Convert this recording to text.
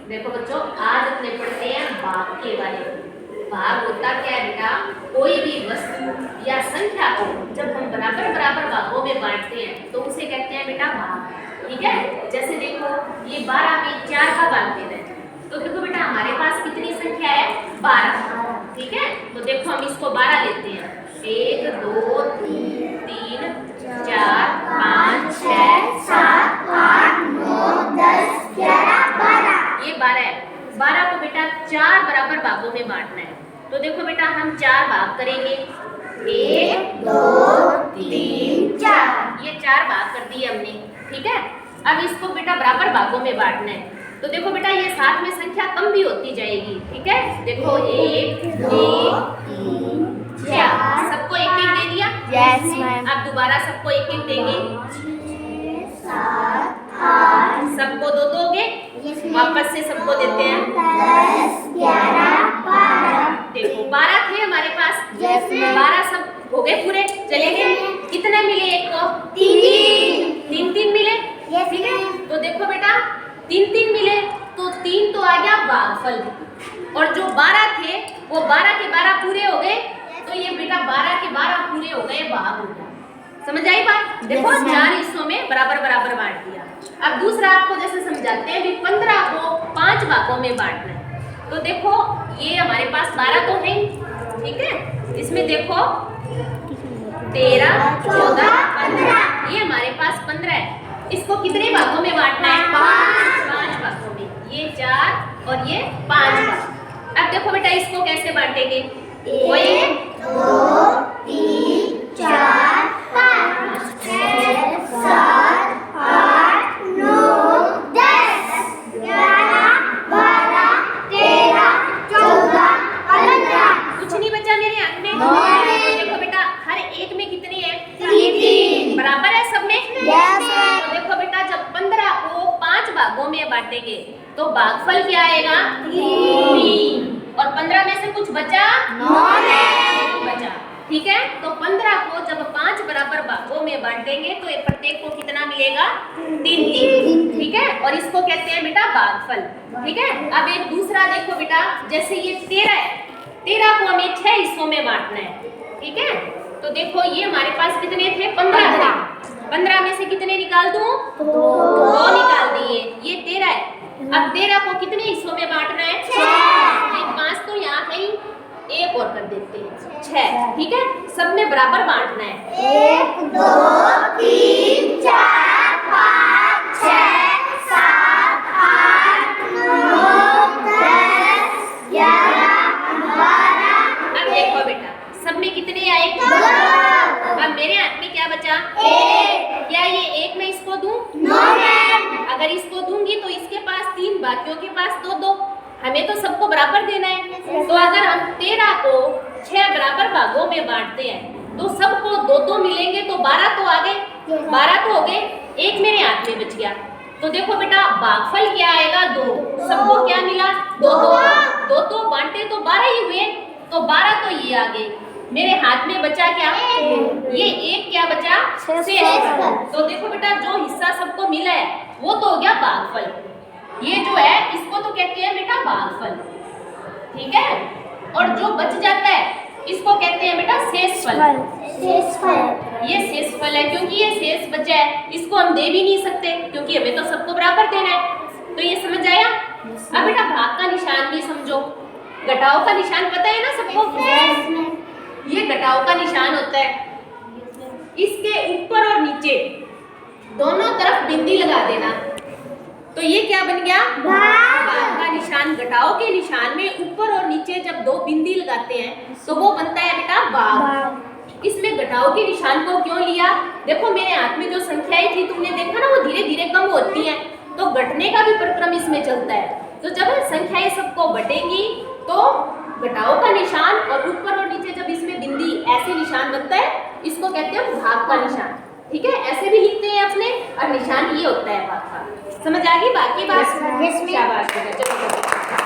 देखो बच्चों, आज अपने पढ़ते हैं भाग के बारे में। भाग होता क्या है बेटा? कोई भी वस्तु या संख्या को जब हम बराबर बराबर भागों में बांटते हैं तो उसे कहते हैं बेटा भाग। ठीक है, जैसे देखो ये 12 में 4 का भाग देना है, तो देखो बेटा हमारे पास कितनी संख्या है? 12। ठीक है, तो देखो हम इसको 12 लेते हैं। 1 2 3 4 5 6 7 8 9 10 11 12। ये 12 है। 12 को बेटा 4 बराबर भागों में बांटना है। तो देखो बेटा हम 4 भाग करेंगे। 1 2 3 4, ये 4 भाग कर दिए हमने। ठीक है, अब इसको बेटा बराबर भागों में बांटना है। तो देखो बेटा ये साथ में संख्या कम भी होती जाएगी। ठीक है, देखो 1 2 3 4, सबको एक एक दे दिया। Yes ma'am. अब दोबारा सबको एक एक देंगे। 7 8 सबको दो दोगे, वापस से सबको देते हैं। 10 11 12। देखो 12 थे हमारे पास। Yes, ma'am। 12 सब हो गए पूरे, चले गए। कितने मिले एक को? 3 3 मिले। ठीक है, तो देखो बेटा 3 3 मिले तो 3 तो आ गया भागफल, और जो 12 थे वो 12 के 12 पूरे हो गए, तो ये बेटा 12 के 12 पूरे हो गए, भाग हो गया। समझ आई बात? देखो Yes, ma'am। 4 हिस्सों में बराबर बराबर बांट दिया। अब दूसरा आपको जैसे समझाते हैं, 15 को 5 भागों में बांटना है। तो देखो ये हमारे पास 12 तो है, ठीक है, इसमें देखो 13 14 15, ये हमारे पास 15 है। इसको कितने भागों में बांटना है? 5 भागों में। ये 4 और ये 5 भाग। अब देखो बेटा इसको कैसे बांटेंगे? 1 2 3 4 5 6 7 8 9 10 11 12 13 14 15। कुछ नहीं बचा मेरे हाथ में। No। देखो बेटा हर एक में कितनी है? 3 बराबर है सब में। Yes, ma'am। तो देखो बेटा जब 15 को 5 भागों में बांटेंगे तो भागफल क्या आएगा? 3। और 15 में से कुछ बचा? नहीं बचा। ठीक है, तो 15 को जब 5 बराबर भागों में बांटेंगे तो ये प्रत्येक को कितना मिलेगा? 3 3। ठीक है, और इसको कहते हैं बेटा भागफल। ठीक है, अब एक दूसरा देखो बेटा, जैसे ये 13 है, 13 को हमें 6 हिस्सों में बांटना है। ठीक है, तो देखो ये हमारे पास कितने थे? 15 थे। 15 में से कितने निकाल दूं? 2 निकाल दिए। ये 13 है। अब 13 को कितने हिस्सों में बांटना है? 6। ये 5 तो यहाँ है ही, एक और कर देते हैं 6। ठीक है, सब में बराबर बांटना है। 1 2 3 4 5 6 7 8 9 10 11 12। अब देखो बेटा सब में कितने आए? 2। अब मेरे हाथ में क्या बचा? 1। क्या ये एक में इसको दूं? No ma'am. अगर इसको दूंगी तो इसके पास 3, बाकियों के पास 2 2। हमें तो सबको बराबर देना है। तो अगर हम 13 को 6 बराबर भागों में बांटते हैं तो सबको 2 2 मिलेंगे, तो 12 तो आ गए। 12 तो हो गए, एक मेरे हाथ में बच गया। तो देखो बेटा भागफल क्या आएगा? 2। सबको क्या मिला? 2 2। 2 2 बांटे तो 12 ही हुए, तो 12 तो ये आ गए। मेरे हाथ में बचा क्या? ये एक क्या बचा? शेषफल। तो देखो बेटा जो हिस्सा सबको मिला है वो तो हो गया भागफल। ये जो है इसको तो कहते हैं बेटा भागफल। ठीक है, और जो बच जाता है इसको कहते हैं बेटा शेषफल। ये शेषफल है क्योंकि ये शेष बचा है, इसको हम दे भी नहीं सकते क्योंकि हमें तो सबको बराबर देना है। तो ये समझ आया? अब बेटा भाग का निशान भी समझो। घटाओ का निशान पता है ना सबको? ये घटाओ का निशान होता है, इसके ऊपर और नीचे दोनों तरफ बिंदी लगा देना, तो ये क्या बन गया? भाग का निशान। घटाओ के निशान में ऊपर और नीचे जब 2 बिंदी लगाते हैं तो वो बनता है बेटा भाग। इसमें घटाओ के निशान को क्यों लिया? देखो मेरे हाथ में जो संख्याएं थी तुमने देखा ना, वो धीरे धीरे कम होती हैं, तो घटने का भी प्रक्रम इसमें चलता है। तो जब संख्याएं सबको बटेंगी तो घटाओ का निशान और ऊपर और नीचे जब इसमें बिंदी ऐसे निशान बनता है, इसको कहते हैं भाग का निशान। ठीक है, ऐसे भी लिखते हैं अपने, और निशान ये होता है भाग का। समझ आ गई बाकी बात? Yes, ma'am। शाबाश बेटा, चलो।